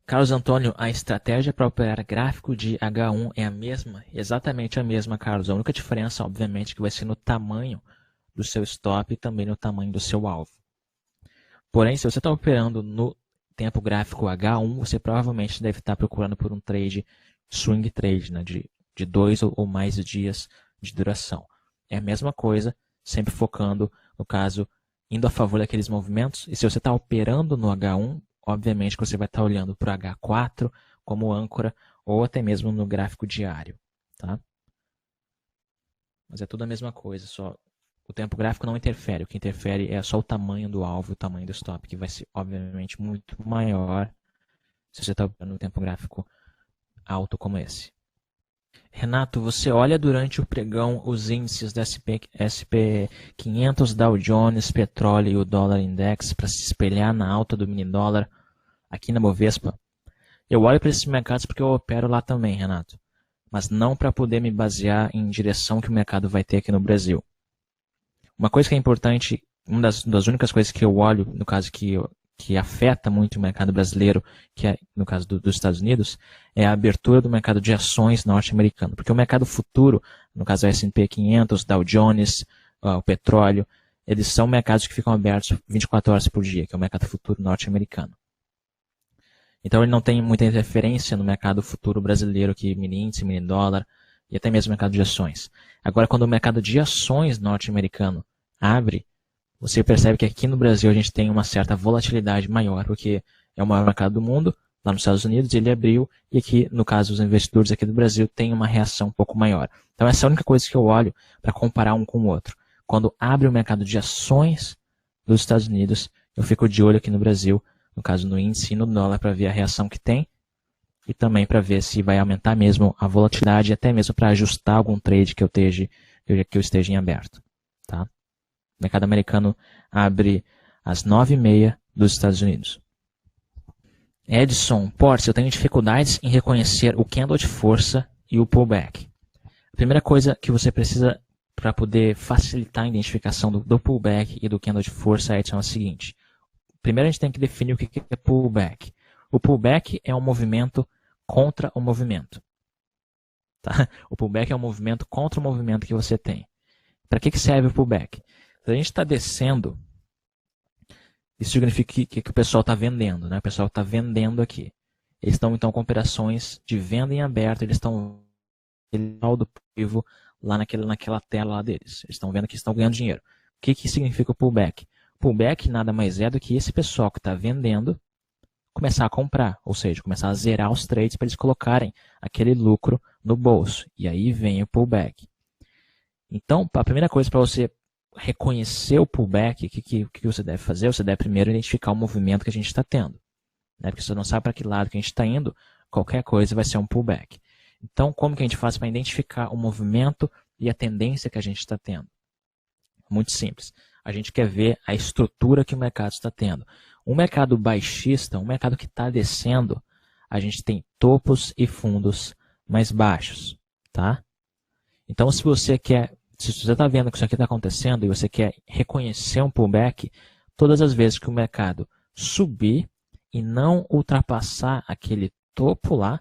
Carlos Antônio, a estratégia para operar gráfico de H1 é a mesma, exatamente a mesma, Carlos. A única diferença, obviamente, que vai ser no tamanho do seu stop e também no tamanho do seu alvo. Porém, se você está operando no tempo gráfico H1, você provavelmente deve estar procurando por um trade, swing trade, né, de 2 ou mais dias de duração. É a mesma coisa, sempre focando, no caso, indo a favor daqueles movimentos. E se você está operando no H1, obviamente que você vai estar olhando para o H4 como âncora ou até mesmo no gráfico diário. Tá? Mas é tudo a mesma coisa, só o tempo gráfico não interfere. O que interfere é só o tamanho do alvo e o tamanho do stop, que vai ser, obviamente, muito maior se você está operando no tempo gráfico alto como esse. Renato, você olha durante o pregão os índices da SP500, Dow Jones, petróleo e o dólar index para se espelhar na alta do mini dólar aqui na Bovespa? Eu olho para esses mercados porque eu opero lá também, Renato, mas não para poder me basear em direção que o mercado vai ter aqui no Brasil. Uma coisa que é importante, uma das únicas coisas que eu olho, no caso que afeta muito o mercado brasileiro, que é no caso dos Estados Unidos, é a abertura do mercado de ações norte-americano. Porque o mercado futuro, no caso o S&P 500, Dow Jones, o petróleo, eles são mercados que ficam abertos 24 horas por dia, que é o mercado futuro norte-americano. Então ele não tem muita interferência no mercado futuro brasileiro, que mini índice, mini dólar, e até mesmo o mercado de ações. Agora, quando o mercado de ações norte-americano abre, você percebe que aqui no Brasil a gente tem uma certa volatilidade maior, porque é o maior mercado do mundo, lá nos Estados Unidos ele abriu, e aqui, no caso, os investidores aqui do Brasil têm uma reação um pouco maior. Então essa é a única coisa que eu olho para comparar um com o outro. Quando abre o mercado de ações dos Estados Unidos, eu fico de olho aqui no Brasil, no caso no índice e no dólar, para ver a reação que tem, e também para ver se vai aumentar mesmo a volatilidade, até mesmo para ajustar algum trade que eu esteja em aberto. Tá? O mercado americano abre às 9h30 dos Estados Unidos. Edson, Portes, eu tenho dificuldades em reconhecer o candle de força e o pullback. A primeira coisa que você precisa para poder facilitar a identificação do pullback e do candle de força, Edson, é o seguinte. Primeiro a gente tem que definir o que é pullback. O pullback é um movimento contra o movimento. Tá? O pullback é um movimento contra o movimento que você tem. Para que serve o pullback? Se a gente está descendo, isso significa que o pessoal está vendendo, né? O pessoal está vendendo aqui. Eles estão então com operações de venda em aberto, eles estão do vivo lá naquela tela lá deles. Eles estão vendo que estão ganhando dinheiro. O que significa o pullback? Pullback nada mais é do que esse pessoal que está vendendo começar a comprar, ou seja, começar a zerar os trades para eles colocarem aquele lucro no bolso. E aí vem o pullback. Então, a primeira coisa para você reconhecer o pullback, o que você deve fazer? Você deve primeiro identificar o movimento que a gente está tendo. Né? Porque se você não sabe para que lado que a gente está indo, qualquer coisa vai ser um pullback. Então, como que a gente faz para identificar o movimento e a tendência que a gente está tendo? Muito simples. A gente quer ver a estrutura que o mercado está tendo. Um mercado baixista, um mercado que está descendo, a gente tem topos e fundos mais baixos. Tá? Então, se você está vendo que isso aqui está acontecendo e você quer reconhecer um pullback, todas as vezes que o mercado subir e não ultrapassar aquele topo lá,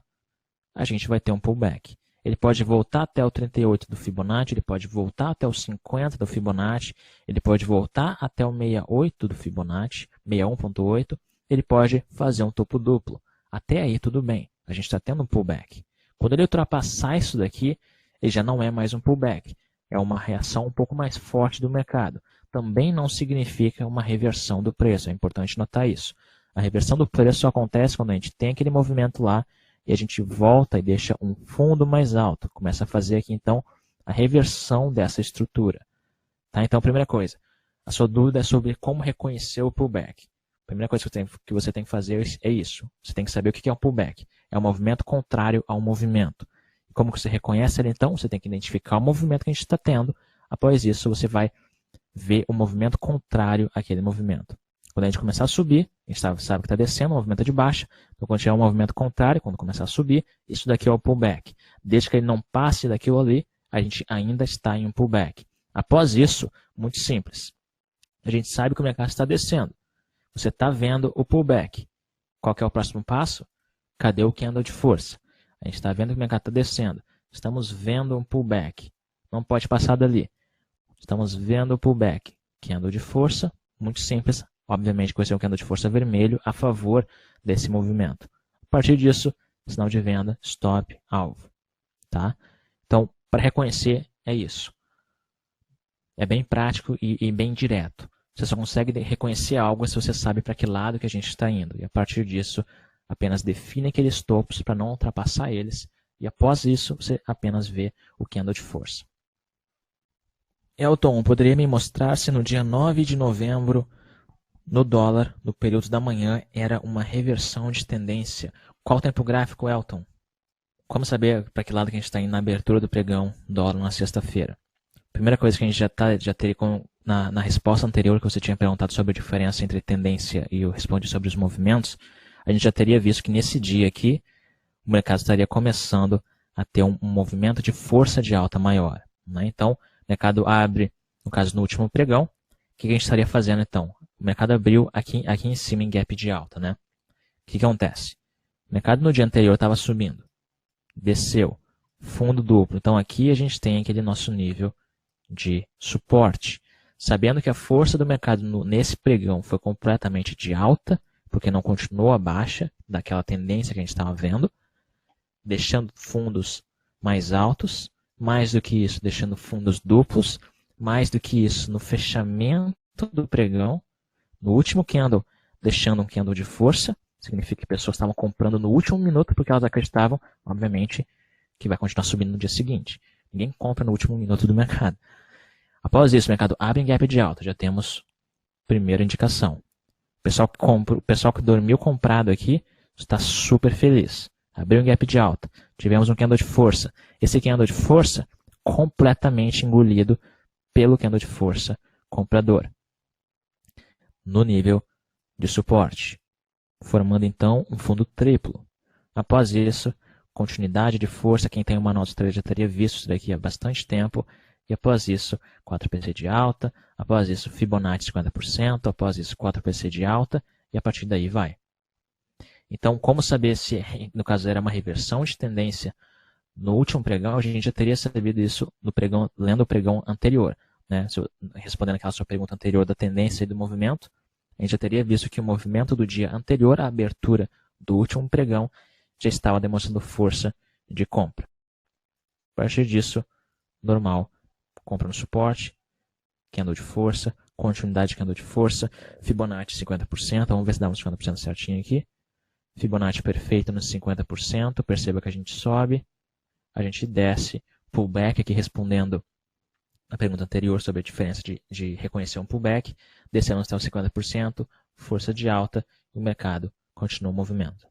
a gente vai ter um pullback. Ele pode voltar até o 38 do Fibonacci, ele pode voltar até o 50 do Fibonacci, ele pode voltar até o 68 do Fibonacci, 61.8, ele pode fazer um topo duplo. Até aí tudo bem, a gente está tendo um pullback. Quando ele ultrapassar isso daqui, ele já não é mais um pullback, é uma reação um pouco mais forte do mercado. Também não significa uma reversão do preço, é importante notar isso. A reversão do preço só acontece quando a gente tem aquele movimento lá, e a gente volta e deixa um fundo mais alto. Começa a fazer aqui, então, a reversão dessa estrutura. Tá? Então, primeira coisa, a sua dúvida é sobre como reconhecer o pullback. A primeira coisa que você tem que fazer é isso. Você tem que saber o que é um pullback. É um movimento contrário ao movimento. E como que você reconhece ele, então? Você tem que identificar o movimento que a gente está tendo. Após isso, você vai ver o movimento contrário àquele movimento. Quando a gente começar a subir, a gente sabe que está descendo, o movimento é de baixa. Então, quando tiver um movimento contrário, quando começar a subir, isso daqui é o pullback. Desde que ele não passe daquilo ali, a gente ainda está em um pullback. Após isso, muito simples. A gente sabe que o mercado está descendo. Você está vendo o pullback. Qual que é o próximo passo? Cadê o candle de força? A gente está vendo que o mercado está descendo. Estamos vendo um pullback. Não pode passar dali. Estamos vendo o pullback. Candle de força, muito simples. Obviamente que vai ser um candle de força vermelho a favor desse movimento. A partir disso, sinal de venda, stop, alvo. Tá? Então, para reconhecer, é isso. É bem prático e bem direto. Você só consegue reconhecer algo se você sabe para que lado que a gente está indo. E a partir disso, apenas define aqueles topos para não ultrapassar eles. E após isso, você apenas vê o candle de força. Elton, poderia me mostrar se no dia 9 de novembro, no dólar, no período da manhã, era uma reversão de tendência? Qual tempo gráfico, Elton? Como saber para que lado que a gente está indo na abertura do pregão dólar na sexta-feira? Primeira coisa que a gente já teria na resposta anterior que você tinha perguntado sobre a diferença entre tendência e eu respondi sobre os movimentos, a gente já teria visto que nesse dia aqui o mercado estaria começando a ter um movimento de força de alta maior. Né? Então, o mercado abre, no caso no último pregão, o que a gente estaria fazendo então? O mercado abriu aqui em cima em gap de alta. Né? O que acontece? O mercado no dia anterior estava subindo, desceu, fundo duplo. Então aqui a gente tem aquele nosso nível de suporte. Sabendo que a força do mercado nesse pregão foi completamente de alta, porque não continuou a baixa daquela tendência que a gente estava vendo, deixando fundos mais altos, mais do que isso, deixando fundos duplos, mais do que isso, no fechamento do pregão, no último candle, deixando um candle de força, significa que pessoas estavam comprando no último minuto porque elas acreditavam, obviamente, que vai continuar subindo no dia seguinte. Ninguém compra no último minuto do mercado. Após isso, o mercado abre em gap de alta. Já temos primeira indicação. O pessoal que dormiu comprado aqui está super feliz. Abriu em gap de alta. Tivemos um candle de força. Esse candle de força completamente engolido pelo candle de força comprador. No nível de suporte. Formando então um fundo triplo. Após isso, continuidade de força. Quem tem uma nota já teria visto isso daqui há bastante tempo. E após isso, 4PC de alta. Após isso, Fibonacci 50%. Após isso, 4PC de alta. E a partir daí vai. Então, como saber se, no caso, era uma reversão de tendência no último pregão? A gente já teria sabido isso no pregão, lendo o pregão anterior. Né? Respondendo aquela sua pergunta anterior da tendência e do movimento, a gente já teria visto que o movimento do dia anterior à abertura do último pregão já estava demonstrando força de compra. A partir disso, normal, compra no suporte, candle de força, continuidade de candle de força, Fibonacci 50%, vamos ver se dá uns 50% certinho aqui. Fibonacci perfeito nos 50%, perceba que a gente sobe, a gente desce, pullback aqui respondendo a pergunta anterior sobre a diferença de reconhecer um pullback, descemos até os 50%, força de alta, e o mercado continua o movimento.